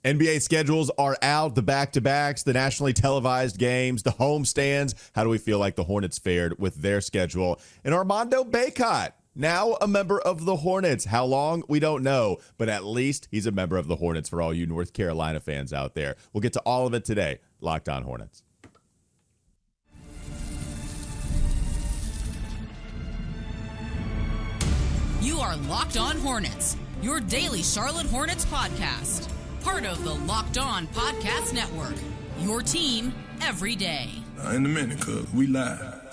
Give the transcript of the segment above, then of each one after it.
NBA schedules are out, the back-to-backs, the nationally televised games, the homestands. How do we feel like the Hornets fared with their schedule? And Armando Bacot, now a member of the Hornets. How long? We don't know, but at least he's a member of the Hornets for all you North Carolina fans out there. We'll get to all of it today. Locked On Hornets. You are Locked On Hornets, your daily Charlotte Hornets podcast. Part of the Locked On Podcast Network, your team every day. In a minute, cuz we live.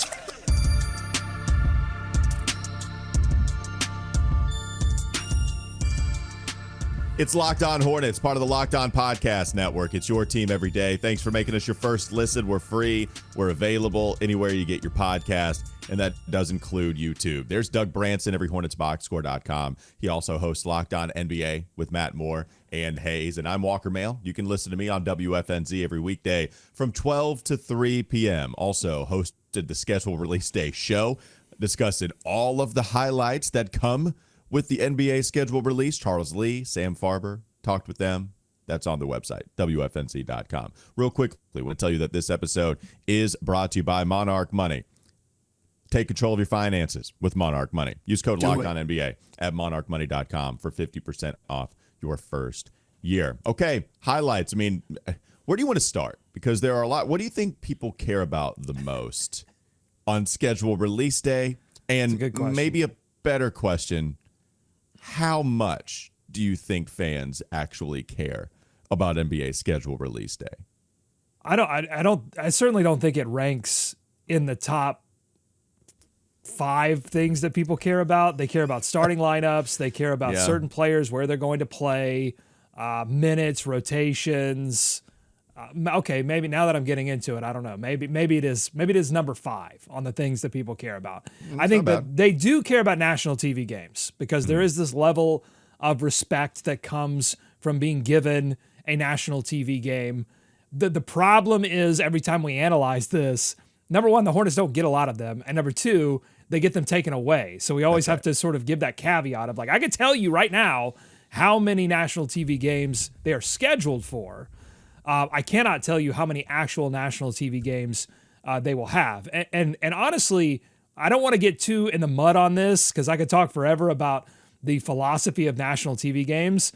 It's Locked On Hornets, part of the Locked On Podcast Network. It's your team every day. Thanks for making us your first listen. We're free. We're available anywhere you get your podcast, and that does include YouTube. There's Doug Branson, everyhornetsboxscore.com. He also hosts Locked On NBA with Matt Moore and Hayes, and I'm Walker Mail. You can listen to me on WFNZ every weekday from 12 to 3 p.m. Also hosted the Schedule Release Day show, discussing all of the highlights that come with the NBA schedule release. Charles Lee, Sam Farber, talked with them. That's on the website, WFNZ.com. Real quickly, I want to tell you that this episode is brought to you by Monarch Money. Take control of your finances with Monarch Money. Use code LOCKEDONNBA at monarchmoney.com for 50% off your first year. Okay, highlights. I mean, where do you want to start? Because there are a lot. What do you think people care about the most on schedule release day? And maybe a better question, how much do you think fans actually care about NBA schedule release day? I certainly don't think it ranks in the top 5 things that people care about. They care about starting lineups. They care about certain players, where they're going to play, minutes, rotations. Okay, maybe now that I'm getting into it, I don't know. Maybe it is number 5 on the things that people care about. I think that they do care about national TV games because there is this level of respect that comes from being given a national TV game. The problem is every time we analyze this, number one, the Hornets don't get a lot of them, and number 2, they get them taken away. So we always have to sort of give that caveat of like, I can tell you right now how many national TV games they are scheduled for. I cannot tell you how many actual national TV games they will have. And honestly, I don't want to get too in the mud on this because I could talk forever about the philosophy of national TV games.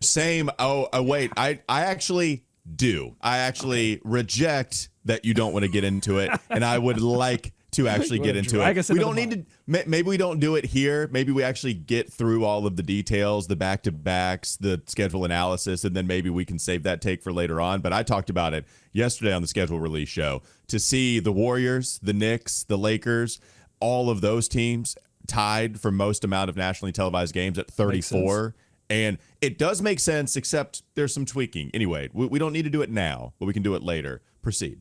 Same. Wait, I actually do. I actually reject that you don't want to get into it, and I would like to actually get into it. We don't need to. Maybe we don't do it here. Maybe we actually get through all of the details, the back-to-backs, the schedule analysis, and then maybe we can save that take for later on. But I talked about it yesterday on the schedule release show. To see the Warriors, the Knicks, the Lakers, all of those teams tied for most amount of nationally televised games at 34. And it does make sense, except there's some tweaking. Anyway, we don't need to do it now, but we can do it later. Proceed.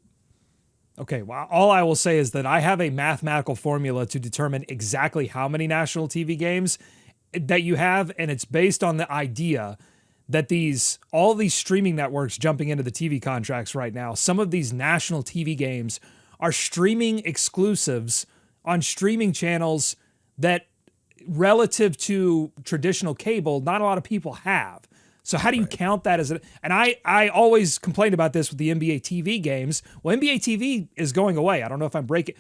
Okay, well, all I will say is that I have a mathematical formula to determine exactly how many national TV games that you have, and it's based on the idea that all these streaming networks jumping into the TV contracts right now, some of these national TV games are streaming exclusives on streaming channels that, relative to traditional cable, not a lot of people have. So how do you count that as and I always complained about this with the NBA TV games. Well, NBA TV is going away. I don't know if I'm breaking.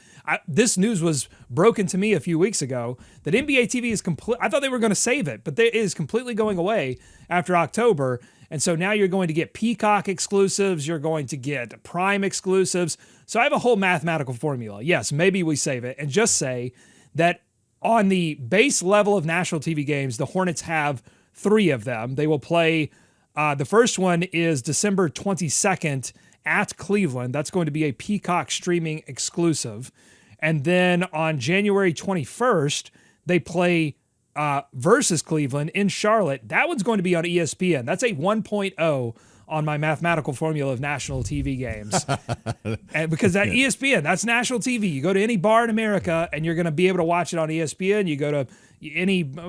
This news was broken to me a few weeks ago that NBA TV is complete. I thought they were going to save it, but it is completely going away after October. And so now you're going to get Peacock exclusives. You're going to get Prime exclusives. So I have a whole mathematical formula. Yes, maybe we save it and just say that on the base level of national TV games, the Hornets have 3 of them. They will play, the first one is December 22nd at Cleveland. That's going to be a Peacock streaming exclusive. And then on January 21st, they play versus Cleveland in Charlotte. That one's going to be on ESPN. That's a 1.0 on my mathematical formula of national TV games. And because that ESPN, that's national TV. You go to any bar in America and you're going to be able to watch it on ESPN. You go to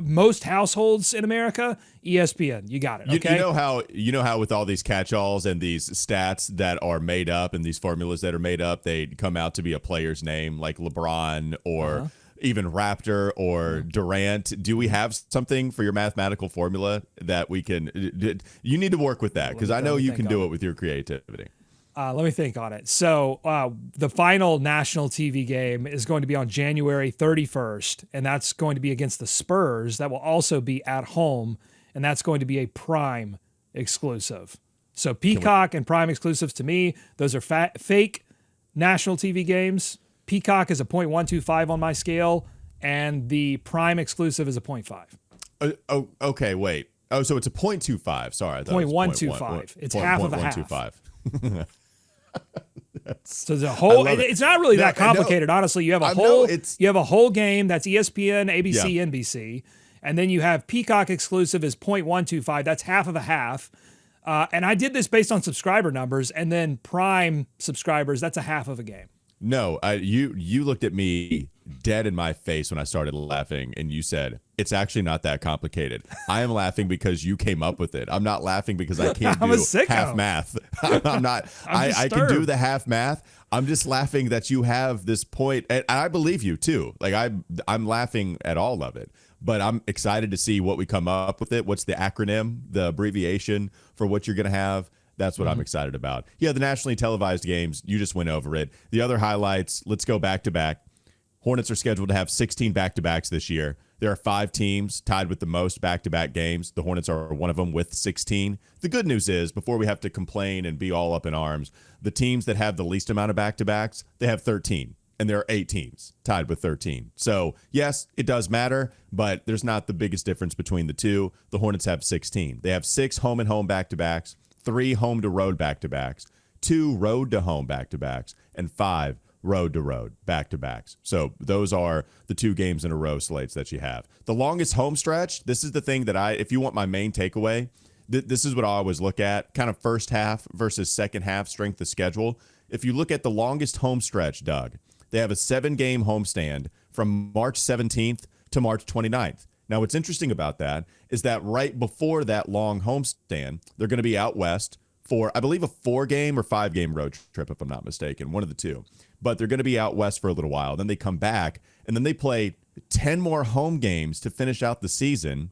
most households in America, ESPN. You got it. Okay? You know how with all these catch-alls and these stats that are made up and these formulas that are made up, they come out to be a player's name like LeBron or even Raptor or Durant. Do we have something for your mathematical formula that we can? You need to work with that because I know you can do it with your creativity. Let me think on it. So the final national TV game is going to be on January 31st, and that's going to be against the Spurs. That will also be at home, and that's going to be a Prime exclusive. So Peacock and Prime exclusives, to me, those are fake national TV games. Peacock is a 0.125 on my scale, and the Prime exclusive is a 0.5. Okay, wait. Oh, so it's a 0.25. Sorry, I thought 0.125. It's half of a half. 0.125. So the whole, it's not really that complicated, honestly. You have a whole game that's ESPN, ABC, NBC, and then you have Peacock exclusive is 0.125. That's half of a half. And I did this based on subscriber numbers, and then Prime subscribers, that's a half of a game. No, you looked at me dead in my face when I started laughing, and you said, it's actually not that complicated. I am laughing because you came up with it. I'm not laughing because I can't do half math. I'm not. I can do the half math. I'm just laughing that you have this point, and I believe you too. Like I'm laughing at all of it, but I'm excited to see what we come up with it. What's the acronym, the abbreviation for what you're going to have? That's what I'm excited about. Yeah, the nationally televised games, you just went over it. The other highlights, let's go back to back. Hornets are scheduled to have 16 back-to-backs this year. There are 5 teams tied with the most back-to-back games. The Hornets are one of them with 16. The good news is, before we have to complain and be all up in arms, the teams that have the least amount of back-to-backs, they have 13. And there are 8 teams tied with 13. So, yes, it does matter, but there's not the biggest difference between the two. The Hornets have 16. They have 6 home-and-home back-to-backs, 3 home-to-road back-to-backs, 2 road-to-home back-to-backs, and 5 road-to-road back-to-backs. So those are the 2 games in a row slates that you have. The longest home stretch, this is the thing that if you want my main takeaway, this is what I always look at, kind of first half versus second half strength of schedule. If you look at the longest home stretch, Doug, they have a 7-game homestand from March 17th to March 29th. Now, what's interesting about that is that right before that long homestand, they're going to be out west for, I believe, a 4-game or 5-game road trip, if I'm not mistaken, one of the two. But they're going to be out west for a little while. Then they come back, and then they play 10 more home games to finish out the season.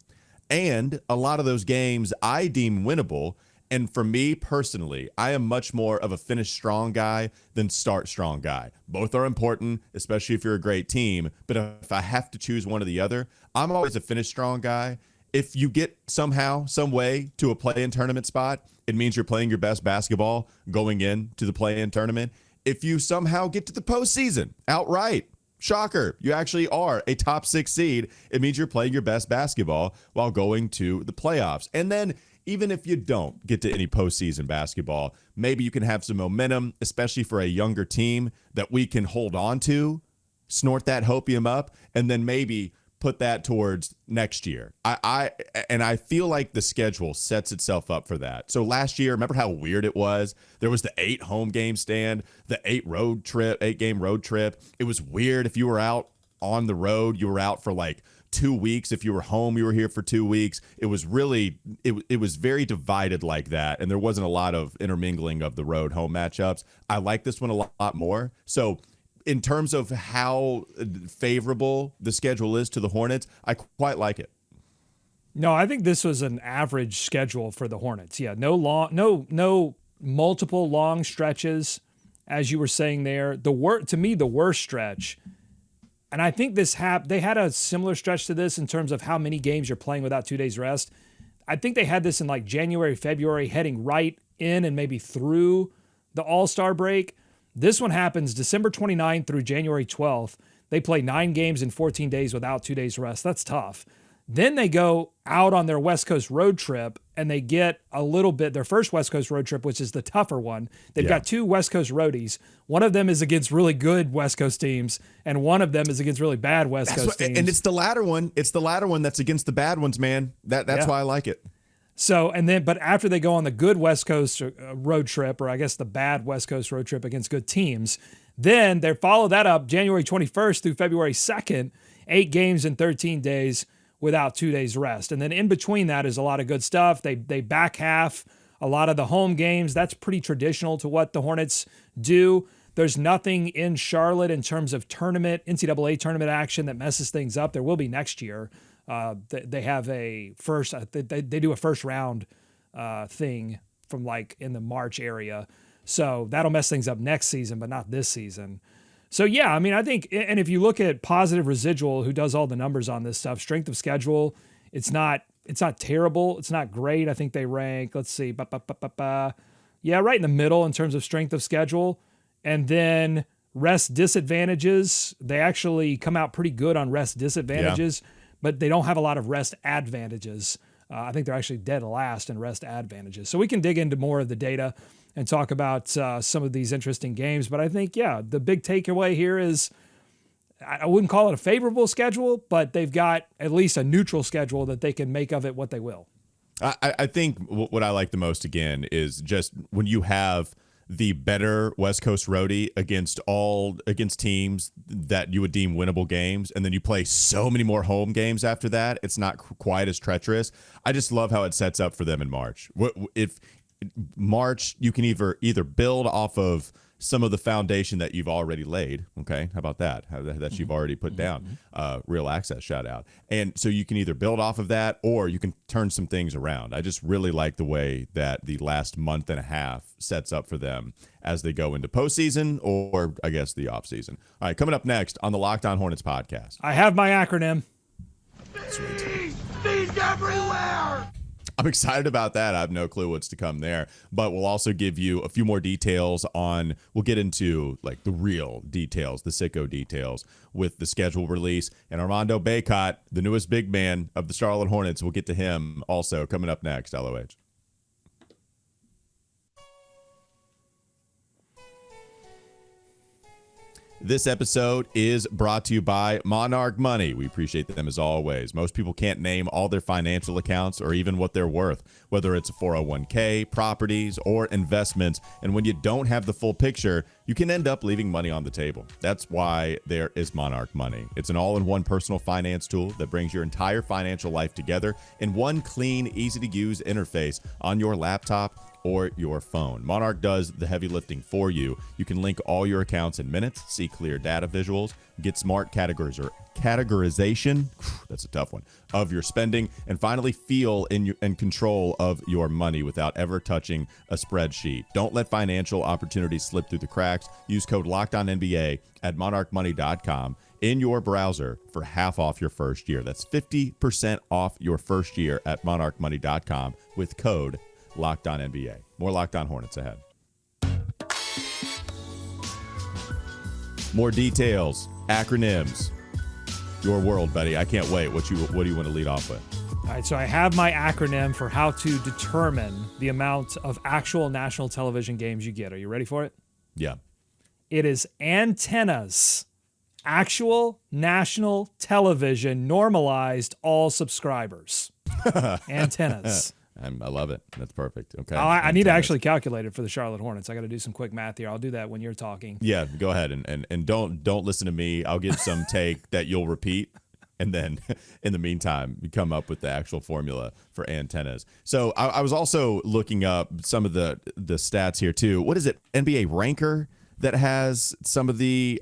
And a lot of those games I deem winnable. And for me personally, I am much more of a finish strong guy than start strong guy. Both are important, especially if you're a great team. But if I have to choose one or the other, I'm always a finish strong guy. If you get somehow, some way to a play-in tournament spot, it means you're playing your best basketball going into the play-in tournament. If you somehow get to the postseason outright, shocker, you actually are a top 6 seed. It means you're playing your best basketball while going to the playoffs. And then even if you don't get to any postseason basketball, maybe you can have some momentum, especially for a younger team that we can hold on to, snort that hopium up, and then maybe put that towards next year. I feel like the schedule sets itself up for that. So last year, remember how weird it was? There was the 8 home game stand, the 8-game road trip. It was weird. If you were out on the road, you were out for like 2 weeks. If you were home, you were here for 2 weeks. It was really, it was very divided like that. And there wasn't a lot of intermingling of the road home matchups. I like this one a lot more. So in terms of how favorable the schedule is to the Hornets, I quite like it. No, I think this was an average schedule for the Hornets. Yeah, no multiple long stretches, as you were saying there. To me, the worst stretch, and I think they had a similar stretch to this in terms of how many games you're playing without 2 days rest. I think they had this in like January, February, heading right in and maybe through the All-Star break. This one happens December 29th through January 12th. They play 9 games in 14 days without 2 days rest. That's tough. Then they go out on their West Coast road trip and they get a little bit, their first West Coast road trip, which is the tougher one. They've got 2 West Coast roadies. One of them is against really good West Coast teams, and one of them is against really bad West Coast teams. And it's the latter one. It's the latter one that's against the bad ones, man. That's why I like it. So, but after they go on the good West Coast road trip, or I guess the bad West Coast road trip against good teams, then they follow that up January 21st through February 2nd, 8 games in 13 days without 2 days rest. And then in between that is a lot of good stuff. They back half a lot of the home games. That's pretty traditional to what the Hornets do. There's nothing in Charlotte in terms of NCAA tournament action that messes things up. There will be next year. They have a first, they do a first round thing from like in the March area. So that'll mess things up next season, but not this season. So yeah, I mean, I think, and if you look at Positive Residual, who does all the numbers on this stuff, strength of schedule, it's not terrible. It's not great. I think they rank, let's see, yeah, right in the middle in terms of strength of schedule. And then rest disadvantages, they actually come out pretty good on rest disadvantages, but they don't have a lot of rest advantages. I think they're actually dead last in rest advantages. So we can dig into more of the data and talk about some of these interesting games. But I think, yeah, the big takeaway here is I wouldn't call it a favorable schedule, but they've got at least a neutral schedule that they can make of it what they will. I think what I like the most, again, is just when you have the better West Coast roadie against teams that you would deem winnable games, and then you play so many more home games after that, it's not quite as treacherous. I just love how it sets up for them in March. If March, you can either build off of some of the foundation that you've already laid. Okay, how about that? That you've already put down. Real Access, shout out. And so you can either build off of that, or you can turn some things around. I just really like the way that the last month and a half sets up for them as they go into postseason, or I guess the offseason. All right, coming up next on the Locked On Hornets podcast. I have my acronym. Sweet. Bees everywhere! I'm excited about that. I have no clue what's to come there, but we'll also give you a few more details we'll get into like the real details, the sicko details with the schedule release, and Armando Bacot, the newest big man of the Charlotte Hornets. We'll get to him also coming up next. LOH. This episode is brought to you by Monarch Money. We appreciate them as always. Most people can't name all their financial accounts or even what they're worth, whether it's a 401k, properties, or investments. And when you don't have the full picture, you can end up leaving money on the table. That's why there is Monarch Money. It's an all-in-one personal finance tool that brings your entire financial life together in one clean, easy-to-use interface on your laptop or your phone. Monarch does the heavy lifting for you. You can link all your accounts in minutes, see clear data visuals, get smart categorization, that's a tough one, of your spending, and finally feel in control of your money without ever touching a spreadsheet. Don't let financial opportunities slip through the cracks. Use code LOCKEDONNBA at monarchmoney.com in your browser for half off your first year. That's 50% off your first year at monarchmoney.com with code Locked On NBA. More Locked On Hornets ahead. More details, acronyms, your world, buddy. I can't wait. What do you want to lead off with? All right, so I have my acronym for how to determine the amount of actual national television games you get. Are you ready for it? Yeah. It is antennas. Actual national television normalized all subscribers. Antennas. I love it. That's perfect. Okay. I need to actually calculate it for the Charlotte Hornets. I got to do some quick math here. I'll do that when you're talking. Yeah, go ahead and don't listen to me. I'll give some take that you'll repeat, and then in the meantime, you come up with the actual formula for antennas. So I was also looking up some of the stats here too. What is it? NBA Ranker that has some of the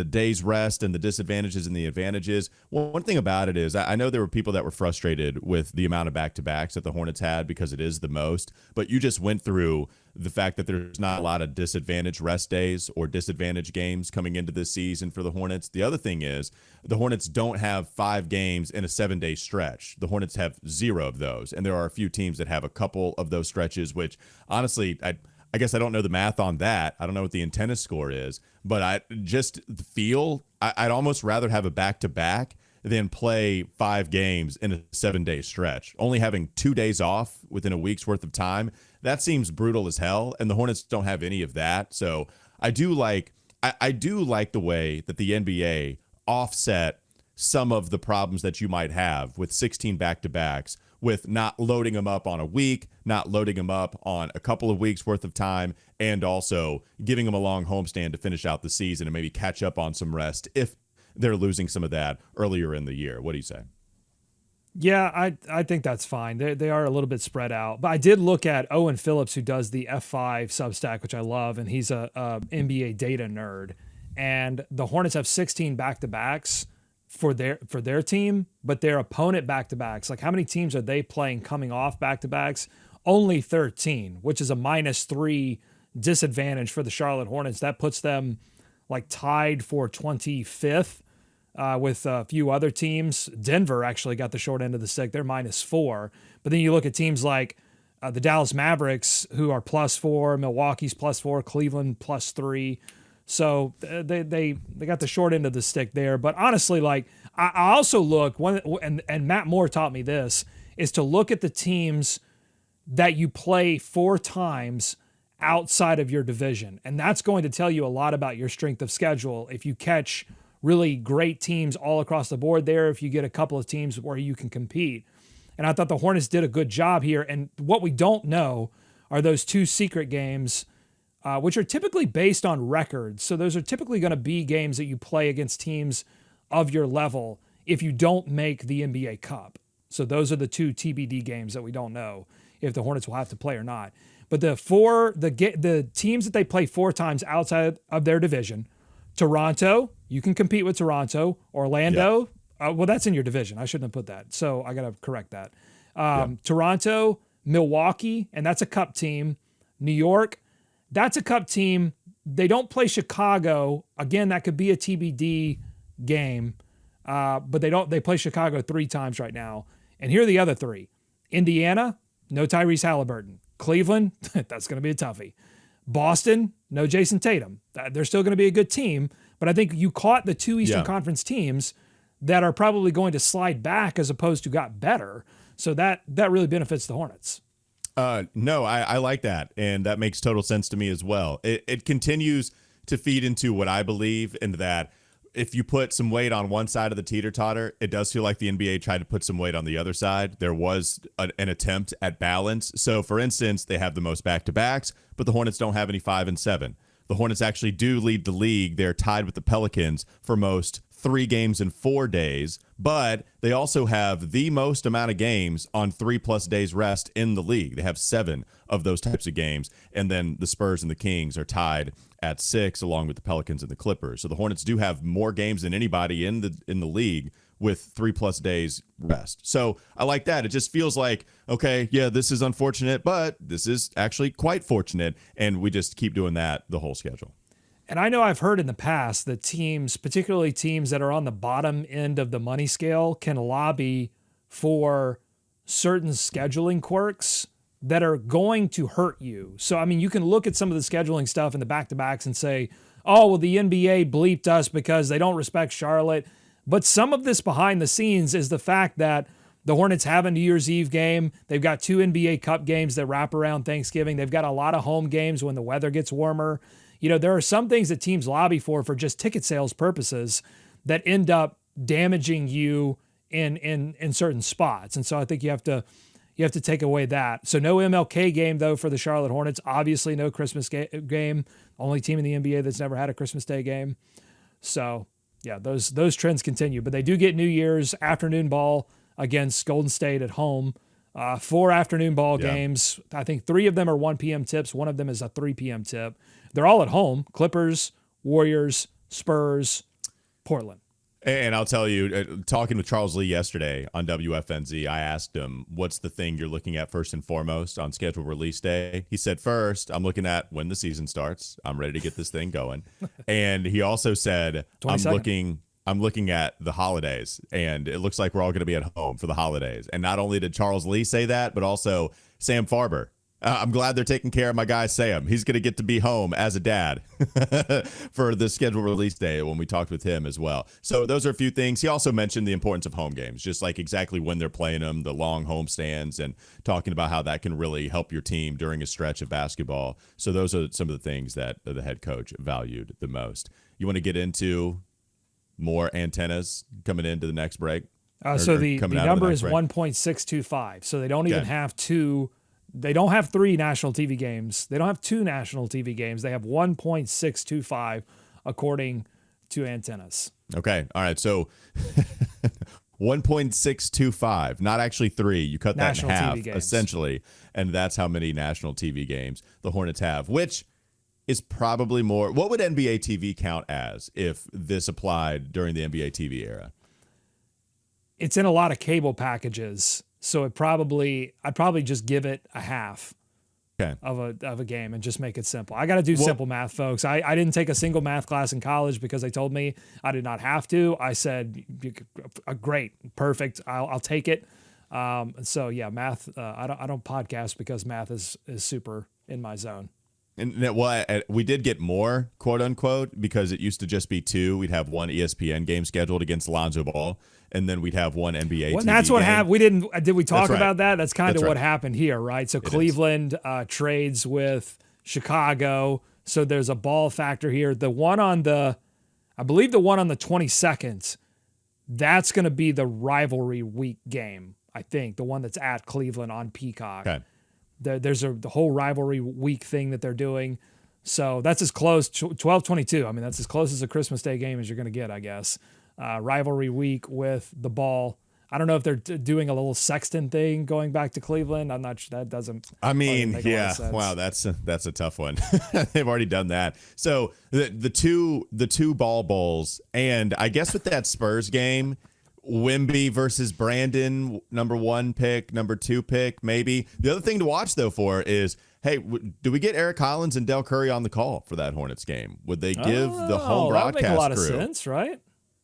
day's rest and the disadvantages and the advantages. Well, one thing about it is I know there were people that were frustrated with the amount of back-to-backs that the Hornets had because it is the most, but you just went through the fact that there's not a lot of disadvantaged rest days or disadvantaged games coming into this season for the Hornets. The other thing is the Hornets don't have 5 games in a 7-day stretch. The Hornets have 0 of those, and there are a few teams that have a couple of those stretches, which honestly, I guess I don't know the math on that. I don't know what the antenna score is, but I'd almost rather have a back-to-back than play 5 games in a 7-day stretch. Only having 2 days off within a week's worth of time, that seems brutal as hell, and the Hornets don't have any of that. So I do like the way that the NBA offset some of the problems that you might have with 16 back-to-backs, with not loading them up on a week, not loading them up on a couple of weeks worth of time, and also giving them a long homestand to finish out the season and maybe catch up on some rest if they're losing some of that earlier in the year. What do you say? Yeah, I think that's fine. They are a little bit spread out. But I did look at Owen Phillips, who does the F5 Substack, which I love, and he's a NBA data nerd. And the Hornets have 16 back-to-backs for their team, but their opponent back-to-backs, like how many teams are they playing coming off back-to-backs? Only 13, which is a -3 disadvantage for the Charlotte Hornets. That puts them like tied for 25th. With a few other teams. Denver actually got the short end of the stick. They're -4. But then you look at teams like the Dallas Mavericks, who are +4, Milwaukee's +4, Cleveland +3. So they got the short end of the stick there. But honestly, like I also look, and Matt Moore taught me this, is to look at the teams that you play 4 times outside of your division. And that's going to tell you a lot about your strength of schedule. If you catch really great teams all across the board there, if you get a couple of teams where you can compete. And I thought the Hornets did a good job here. And what we don't know are those 2 secret games, which are typically based on records. So those are typically going to be games that you play against teams of your level if you don't make the NBA Cup. So those are the 2 TBD games that we don't know if the Hornets will have to play or not. But the teams that they play 4 times outside of their division, Toronto, you can compete with Toronto. Orlando, well, that's in your division. I shouldn't have put that. So I got to correct that. Toronto, Milwaukee, and that's a cup team. New York, that's a cup team. They don't play Chicago. Again, that could be a TBD game, but they play Chicago 3 times right now. And here are the other 3. Indiana, no Tyrese Halliburton. Cleveland, that's going to be a toughie. Boston, no Jason Tatum. They're still going to be a good team, but I think you caught the 2 Eastern Conference teams that are probably going to slide back as opposed to got better. So that really benefits the Hornets. No, I like that, and that makes total sense to me as well. It continues to feed into what I believe, in that if you put some weight on one side of the teeter-totter, it does feel like the NBA tried to put some weight on the other side. There was an attempt at balance. So, for instance, they have the most back-to-backs, but the Hornets don't have any 5 and 7. The Hornets actually do lead the league. They're tied with the Pelicans for most 3 games in 4 days, but they also have the most amount of games on 3+ days rest in the league. They have 7 of those types of games, and then the Spurs and the Kings are tied at 6, along with the Pelicans and the Clippers. So the Hornets do have more games than anybody in the league with 3+ days rest. So I like that. It just feels like, okay, yeah, this is unfortunate, but this is actually quite fortunate, and we just keep doing that the whole schedule. And I know I've heard in the past that teams, particularly teams that are on the bottom end of the money scale, can lobby for certain scheduling quirks that are going to hurt you. So, I mean, you can look at some of the scheduling stuff in the back-to-backs and say, oh, well, the NBA bleeped us because they don't respect Charlotte. But some of this behind the scenes is the fact that the Hornets have a New Year's Eve game. They've got 2 NBA Cup games that wrap around Thanksgiving. They've got a lot of home games when the weather gets warmer. You know, there are some things that teams lobby for just ticket sales purposes that end up damaging you in certain spots. And so I think you have to take away that. So no MLK game, though, for the Charlotte Hornets. Obviously no Christmas game. Only team in the NBA that's never had a Christmas Day game. So, yeah, those trends continue. But they do get New Year's afternoon ball against Golden State at home. 4 afternoon ball games. I think 3 of them are 1 p.m. tips. 1 of them is a 3 p.m. tip. They're all at home. Clippers, Warriors, Spurs, Portland. And I'll tell you, talking with Charles Lee yesterday on WFNZ, I asked him, what's the thing you're looking at first and foremost on schedule release day? He said, first, I'm looking at when the season starts. I'm ready to get this thing going. And he also said, I'm looking at the holidays, and it looks like we're all going to be at home for the holidays. And not only did Charles Lee say that, but also Sam Farber. I'm glad they're taking care of my guy, Sam. He's going to get to be home as a dad for the schedule release day when we talked with him as well. So those are a few things. He also mentioned the importance of home games, just like exactly when they're playing them, the long homestands, and talking about how that can really help your team during a stretch of basketball. So those are some of the things that the head coach valued the most. You want to get into more antennas coming into the next break? So the number is 1.625. So they don't even have 2. They don't have 3 national TV games. They don't have 2 national TV games. They have 1.625 according to antennas. Okay. All right. So 1.625, not actually 3. You cut National that in half, TV games. essentially, and that's how many national TV games the Hornets have, which is probably more. What would NBA TV count as if this applied during the NBA TV era? It's in a lot of cable packages, so I'd probably just give it a half. Okay. Of a game and just make it simple. I got to do simple math, folks. I didn't take a single math class in college because they told me I did not have to. I said, great, perfect. I'll take it. So yeah, math. I don't podcast because math is super in my zone. And we did get more, quote unquote, because it used to just be 2. We'd have one ESPN game scheduled against Lonzo Ball, and then we'd have one NBA. Well, TV that's what game. happened. Did we talk That's right. about that? That's kind of That's what right. happened here, right? So Cleveland trades with Chicago. So there's a ball factor here. I believe the one on the 22nd, that's going to be the rivalry week game. I think the one that's at Cleveland on Peacock. Okay. There's the whole rivalry week thing that they're doing. So that's as close, 12/22. I mean, that's as close as a Christmas Day game as you're going to get, I guess. Rivalry week with the ball. I don't know if they're doing a little Sexton thing going back to Cleveland. I'm not sure. That doesn't. I mean, make a lot yeah. of sense. Wow, that's a tough one. They've already done that. So the two ball bowls, and I guess with that Spurs game, Wemby versus Brandon, number 1 pick, number 2 pick, maybe. The other thing to watch though for is, hey, do we get Eric Collins and Del Curry on the call for that Hornets game? Would they give the home that would broadcast make a lot crew? of sense, right?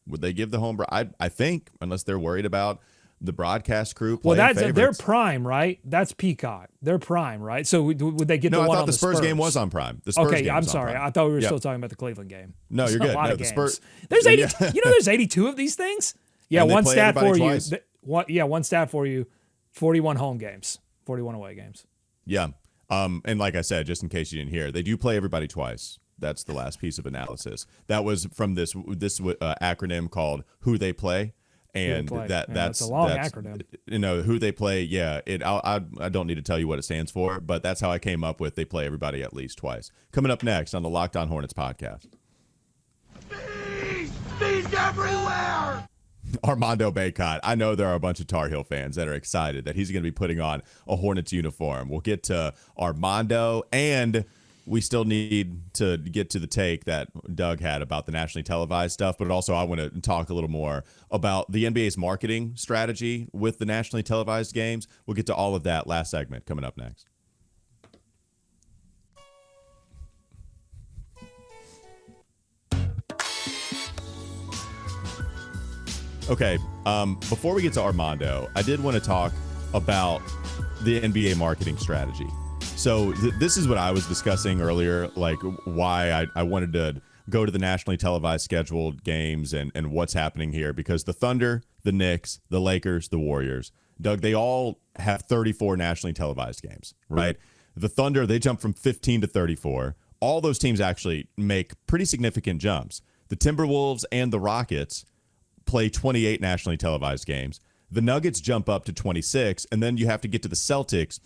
Would they give the home? I think, unless they're worried about the broadcast crew Well, playing they're favorites. prime, right? That's Peacock. They're prime, right? So would they get No, the I one thought on the Spurs game was Spurs? on Prime. The Spurs Okay, game I'm was on sorry. Prime. I thought we were Yeah. still talking about the Cleveland game. No, you're There's good. A lot No, of the games. Spurs. There's 80. Yeah. You know, there's 82 of these things. Yeah, And they one play stat for everybody you. twice. One stat for you. 41 home games, 41 away games. Yeah. And like I said, just in case you didn't hear, they do play everybody twice. That's the last piece of analysis. That was from this acronym called Who They Play. And that's a long acronym. You know, Who They Play. Yeah. I don't need to tell you what it stands for, but that's how I came up with they play everybody at least twice. Coming up next on the Locked On Hornets podcast. Bees everywhere! Armando Bacot. I know there are a bunch of Tar Heel fans that are excited that he's going to be putting on a Hornets uniform. We'll get to Armando, and we still need to get to the take that Doug had about the nationally televised stuff, but also I want to talk a little more about the NBA's marketing strategy with the nationally televised games. We'll get to all of that last segment coming up next. Okay, before we get to Armando, I did want to talk about the NBA marketing strategy. So this is what I was discussing earlier, like why I wanted to go to the nationally televised scheduled games and what's happening here, because the Thunder, the Knicks, the Lakers, the Warriors, Doug, they all have 34 nationally televised games, right? The Thunder, they jump from 15 to 34. All those teams actually make pretty significant jumps. The Timberwolves and the Rockets play 28 nationally televised games. The Nuggets jump up to 26, and then you have to get to the Celtics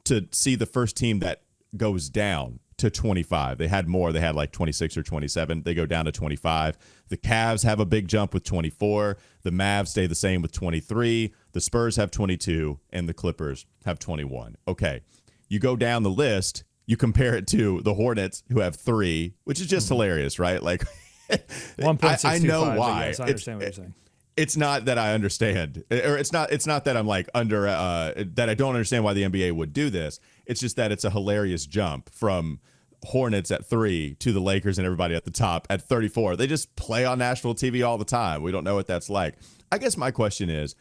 to see the first team that goes down to 25. They had more. They had like 26 or 27. They go down to 25. The Cavs have a big jump with 24. The Mavs stay the same with 23. The Spurs have 22, and the Clippers have 21. Okay, you go down the list, you compare it to the Hornets, who have 3, which is just hilarious, right? Like, 1.625. I know why. Yes, I understand what you're saying. It's not that I understand, or it's not that I'm like that I don't understand why the NBA would do this. It's just that it's a hilarious jump from Hornets at 3 to the Lakers and everybody at the top at 34. They just play on national TV all the time. We don't know what that's like. I guess my question is,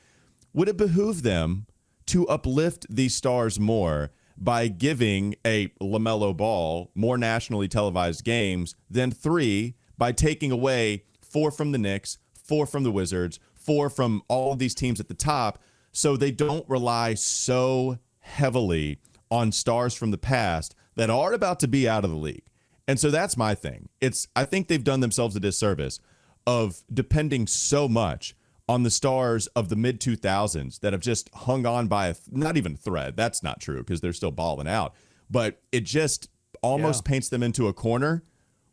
would it behoove them to uplift these stars more by giving a LaMelo Ball more nationally televised games than 3 by taking away 4 from the Knicks, 4 from the Wizards, 4 from all of these teams at the top, so they don't rely so heavily on stars from the past that are about to be out of the league? And so that's my thing. I think they've done themselves a disservice of depending so much on the stars of the mid-2000s that have just hung on by not even a thread. That's not true because they're still balling out. But it just almost paints them into a corner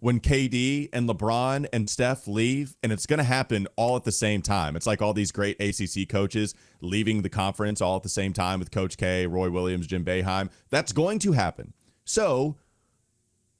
when KD and LeBron and Steph leave, and it's going to happen all at the same time. It's like all these great ACC coaches leaving the conference all at the same time with Coach K, Roy Williams, Jim Boeheim. That's going to happen. So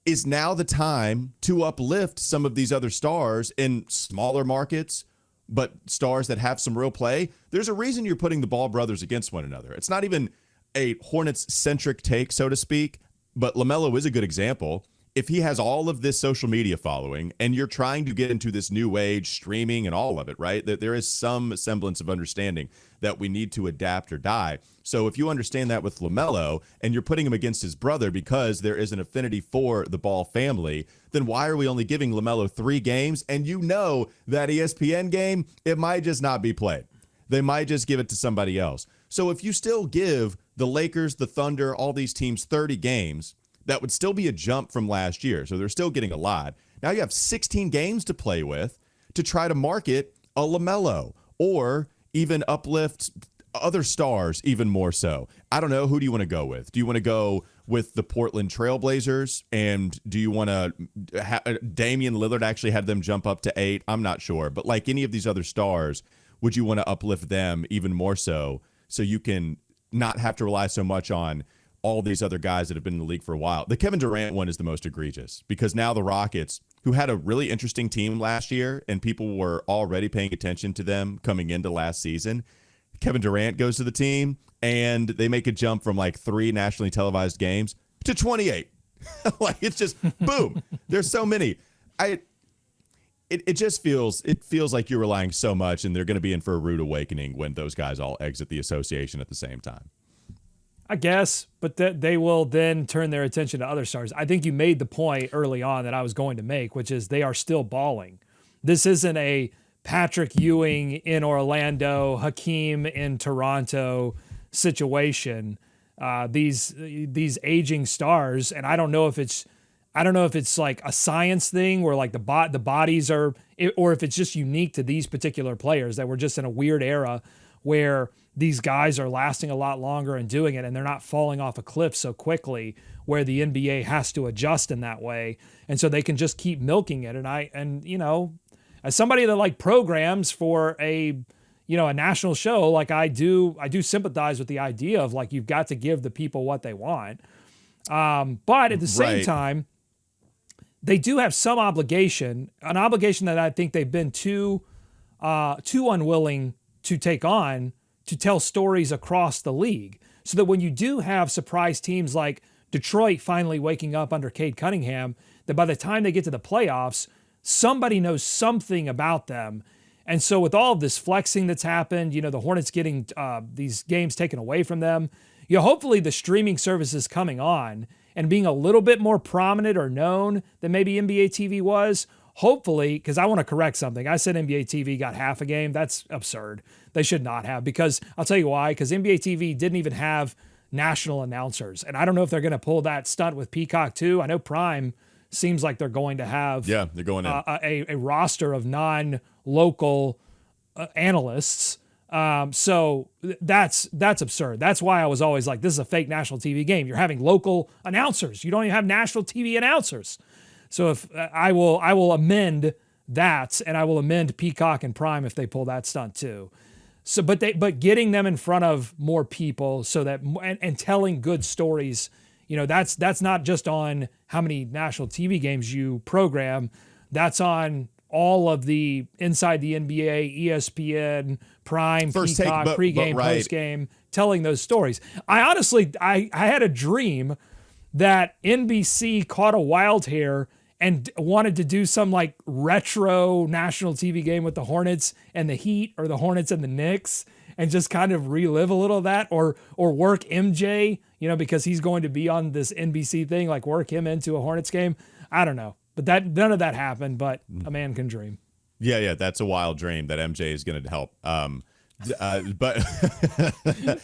is now the time to uplift some of these other stars in smaller markets, but stars that have some real play? There's a reason you're putting the Ball brothers against one another. It's not even a Hornets-centric take, so to speak, but LaMelo is a good example. If he has all of this social media following and you're trying to get into this new age, streaming and all of it, right, that there is some semblance of understanding that we need to adapt or die. So if you understand that with LaMelo and you're putting him against his brother because there is an affinity for the Ball family, then why are we only giving LaMelo 3 games? And you know that ESPN game, it might just not be played. They might just give it to somebody else. So if you still give the Lakers, the Thunder, all these teams 30 games, that would still be a jump from last year. So they're still getting a lot. Now you have 16 games to play with to try to market a LaMelo or even uplift other stars even more so. I don't know. Who do you want to go with? Do you want to go with the Portland Trailblazers? And do you want to Damian Lillard actually had them jump up to 8? I'm not sure. But like any of these other stars, would you want to uplift them even more so you can not have to rely so much on all these other guys that have been in the league for a while? The Kevin Durant one is the most egregious because now the Rockets, who had a really interesting team last year and people were already paying attention to them coming into last season, Kevin Durant goes to the team and they make a jump from like 3 nationally televised games to 28. Like it's just boom. There's so many. It just feels like you're relying so much and they're going to be in for a rude awakening when those guys all exit the association at the same time. I guess, but they will then turn their attention to other stars. I think you made the point early on that I was going to make, which is they are still balling. This isn't a Patrick Ewing in Orlando, Hakeem in Toronto situation. These aging stars, and I don't know if it's like a science thing where like the bodies are, or if it's just unique to these particular players that we're just in a weird era where these guys are lasting a lot longer and doing it, and they're not falling off a cliff so quickly where the NBA has to adjust in that way. And so they can just keep milking it. And you know, as somebody that like programs for a national show, like I do sympathize with the idea of like, you've got to give the people what they want. But at the same time, they do have some obligation, an obligation that I think they've been too unwilling to take on, to tell stories across the league, so that when you do have surprise teams like Detroit finally waking up under Cade Cunningham, that by the time they get to the playoffs, somebody knows something about them. And so with all of this flexing that's happened, the Hornets getting these games taken away from them, hopefully the streaming services coming on and being a little bit more prominent or known than maybe NBA TV was. Hopefully, because I want to correct something. I said NBA TV got half a game. That's absurd. They should not have, because I'll tell you why. Because NBA TV didn't even have national announcers. And I don't know if they're going to pull that stunt with Peacock too. I know Prime seems like they're going to have they're going in. A roster of non-local analysts. So that's absurd. That's why I was always like, this is a fake national TV game. You're having local announcers. You don't even have national TV announcers. So if I will amend that, and I will amend Peacock and Prime if they pull that stunt too. So, but getting them in front of more people so that, and telling good stories, that's not just on how many national TV games you program. That's on all of the inside the NBA, ESPN, Prime, First Peacock, pregame, postgame, telling those stories. I had a dream that NBC caught a wild hair and wanted to do some like retro national TV game with the Hornets and the Heat, or the Hornets and the Knicks, and just kind of relive a little of that, or work MJ, because he's going to be on this NBC thing, like work him into a Hornets game. I don't know, but none of that happened, but a man can dream. Yeah, that's a wild dream that MJ is going to help. But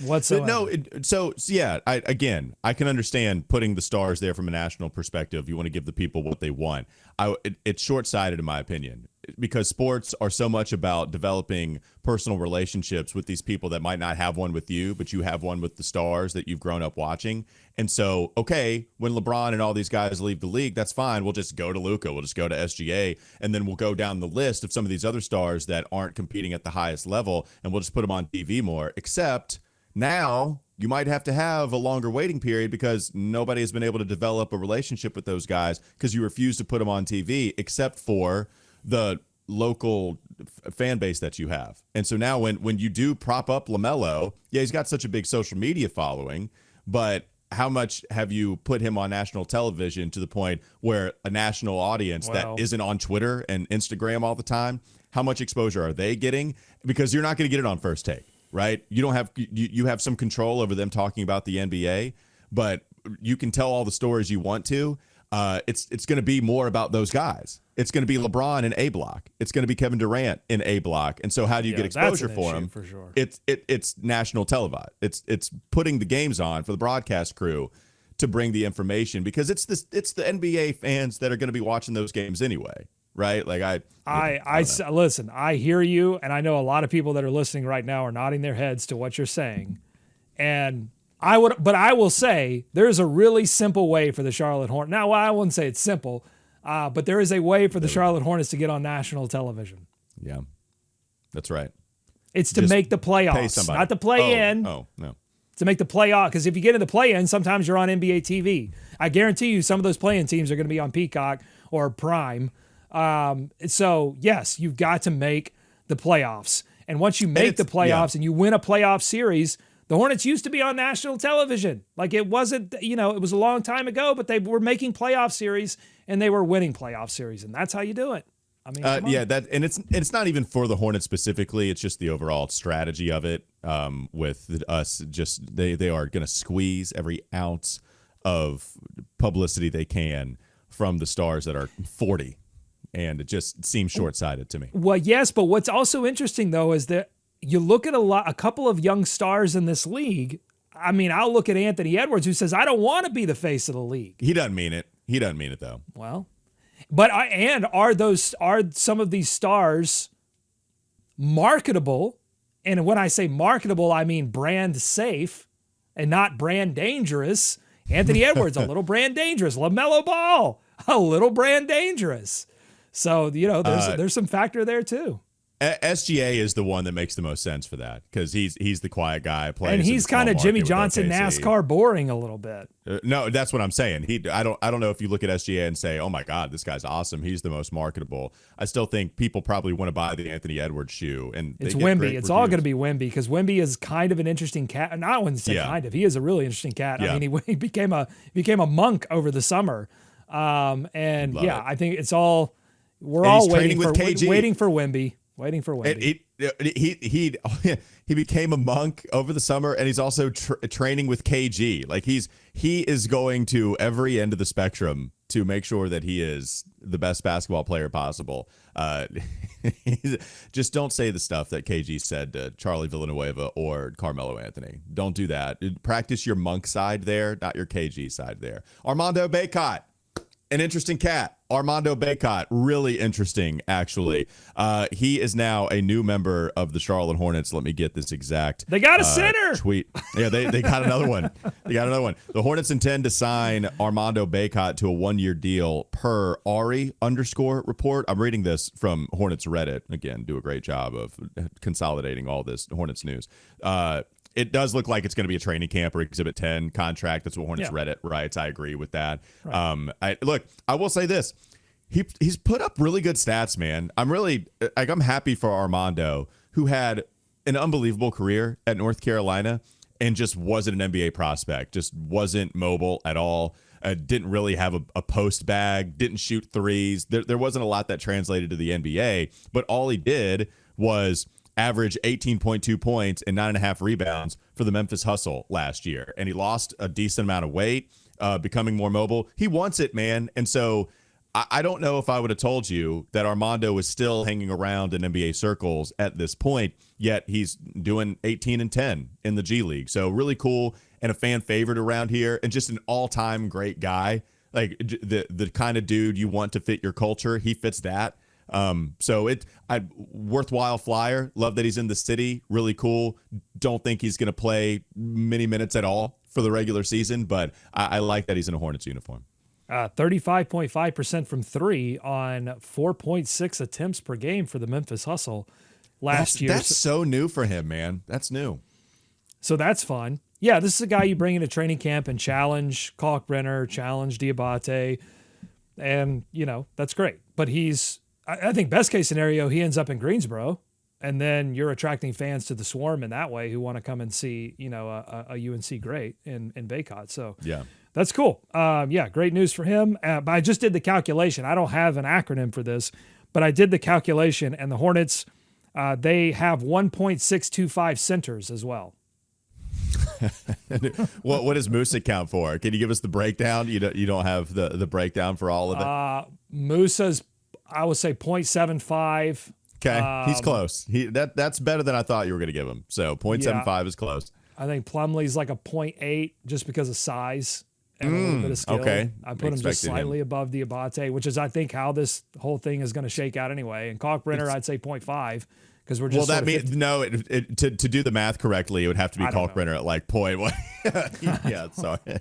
whatsoever. No, I can understand putting the stars there from a national perspective. You want to give the people what they want. It's short-sighted in my opinion. because sports are so much about developing personal relationships with these people that might not have one with you, but you have one with the stars that you've grown up watching. And so, okay, when LeBron and all these guys leave the league, that's fine. We'll just go to Luka. We'll just go to SGA. And then we'll go down the list of some of these other stars that aren't competing at the highest level, and we'll just put them on TV more. Except now you might have to have a longer waiting period because nobody has been able to develop a relationship with those guys because you refuse to put them on TV, except for the local fan base that you have. And so now when you do prop up LaMelo, yeah, he's got such a big social media following, but how much have you put him on national television to the point where a national audience that isn't on Twitter and Instagram all the time, how much exposure are they getting? Because you're not going to get it on First Take, right? You don't have you have some control over them talking about the NBA, but you can tell all the stories you want to. It's going to be more about those guys. It's going to be LeBron in A block. It's going to be Kevin Durant in A block. And so how do you get exposure for him? For sure. It's national televised. It's putting the games on for the broadcast crew to bring the information because it's the NBA fans that are going to be watching those games anyway, right? Like I listen, I hear you, and I know a lot of people that are listening right now are nodding their heads to what you're saying. And I will say there's a really simple way for the Charlotte Hornets. Now, I wouldn't say it's simple, but there is a way for the Charlotte Hornets to get on national television. Yeah, that's right. It's to make the playoffs, not to play in. Oh, no. To make the playoff, because if you get in the play-in, sometimes you're on NBA TV. I guarantee you some of those play-in teams are going to be on Peacock or Prime. So, yes, you've got to make the playoffs. And once you make the playoffs and you win a playoff series, the Hornets used to be on national television. Like it wasn't, it was a long time ago, but they were making playoff series and they were winning playoff series. And that's how you do it. I mean, and it's not even for the Hornets specifically. It's just the overall strategy of it. With us, just they are going to squeeze every ounce of publicity they can from the stars that are 40, and it just seems short-sighted to me. Well, yes, but what's also interesting though is that you look at a couple of young stars in this league. I mean, I'll look at Anthony Edwards, who says, "I don't want to be the face of the league." He doesn't mean it. He doesn't mean it though. Well. But are some of these stars marketable? And when I say marketable, I mean brand safe and not brand dangerous. Anthony Edwards, a little brand dangerous. LaMelo Ball, a little brand dangerous. So, there's some factor there too. SGA is the one that makes the most sense for that because he's the quiet guy playing, and he's kind of Jimmy Johnson NASCAR boring a little bit. No, that's what I'm saying. I don't know if you look at SGA and say, oh my God, this guy's awesome. He's the most marketable. I still think people probably want to buy the Anthony Edwards shoe, and it's Wemby. It's all going to be Wemby because Wemby is kind of an interesting cat. And I wouldn't say kind of. He is a really interesting cat. Yeah. I mean, he became a monk over the summer, I think it's all we're all waiting for Wemby. Waiting for Wemby. He became a monk over the summer, and he's also training with KG. Like he is going to every end of the spectrum to make sure that he is the best basketball player possible. Just don't say the stuff that KG said to Charlie Villanueva or Carmelo Anthony. Don't do that. Practice your monk side there, not your KG side there. Armando Bacot, an interesting cat. Armando Bacot, really interesting, actually. He is now a new member of the Charlotte Hornets. Let me get this exact. They got a center. Tweet. Yeah, they got another one. They got another one. The Hornets intend to sign Armando Bacot to a 1-year deal per Ari_report. I'm reading this from Hornets Reddit. Again, do a great job of consolidating all this Hornets news. It does look like it's going to be a training camp or Exhibit 10 contract. That's what Hornets Reddit writes. I agree with that. Right. I will say this. He's put up really good stats, man. I'm happy for Armando, who had an unbelievable career at North Carolina and just wasn't an NBA prospect, just wasn't mobile at all, didn't really have a post bag, didn't shoot threes. There wasn't a lot that translated to the NBA, but all he did was average 18.2 points and 9.5 rebounds for the Memphis Hustle last year. And he lost a decent amount of weight, becoming more mobile. He wants it, man. And so I don't know if I would have told you that Armando is still hanging around in NBA circles at this point, yet he's doing 18-10 in the G League. So really cool and a fan favorite around here and just an all-time great guy. Like the kind of dude you want to fit your culture. He fits that. So worthwhile flyer. Love that he's in the city. Really cool. Don't think he's going to play many minutes at all for the regular season, but I like that he's in a Hornets uniform. 35.5% from three on 4.6 attempts per game for the Memphis Hustle last year. That's so new for him, man. That's new. So that's fun. Yeah, this is a guy you bring into training camp and challenge Kalkbrenner, challenge Diabate, and, that's great. But I think best case scenario, he ends up in Greensboro, and then you're attracting fans to the Swarm in that way who want to come and see, a UNC great in Bacot. So yeah. That's cool. Great news for him. But I just did the calculation. I don't have an acronym for this, but I did the calculation, and the Hornets, they have 1.625 centers as well. What does Musa count for? Can you give us the breakdown? You don't have the breakdown for all of it? Musa's, I would say 0.75. Okay, he's close. That's better than I thought you were going to give him. So 0.75 is close. I think Plumlee's like a 0.8 just because of size and a little bit of skill. Okay. I put him just slightly above Diabate, which is, I think, how this whole thing is going to shake out anyway. And Kalkbrenner, I'd say 0.5 because we're just. Well, that means to do the math correctly, it would have to be Kalkbrenner at like 0.1. Yeah, sorry.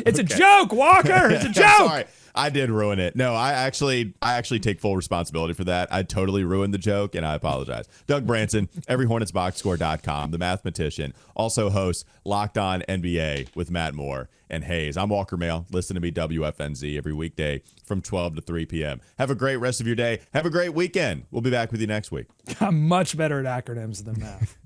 It's a joke, Walker. It's a joke. Sorry, I did ruin it. No, I actually take full responsibility for that. I totally ruined the joke, and I apologize. Doug Branson, everyhornetsboxscore.com, the mathematician, also hosts Locked On NBA with Matt Moore and Hayes. I'm Walker Mail. Listen to me, WFNZ, every weekday from 12 to 3 p.m. Have a great rest of your day. Have a great weekend. We'll be back with you next week. I'm much better at acronyms than math.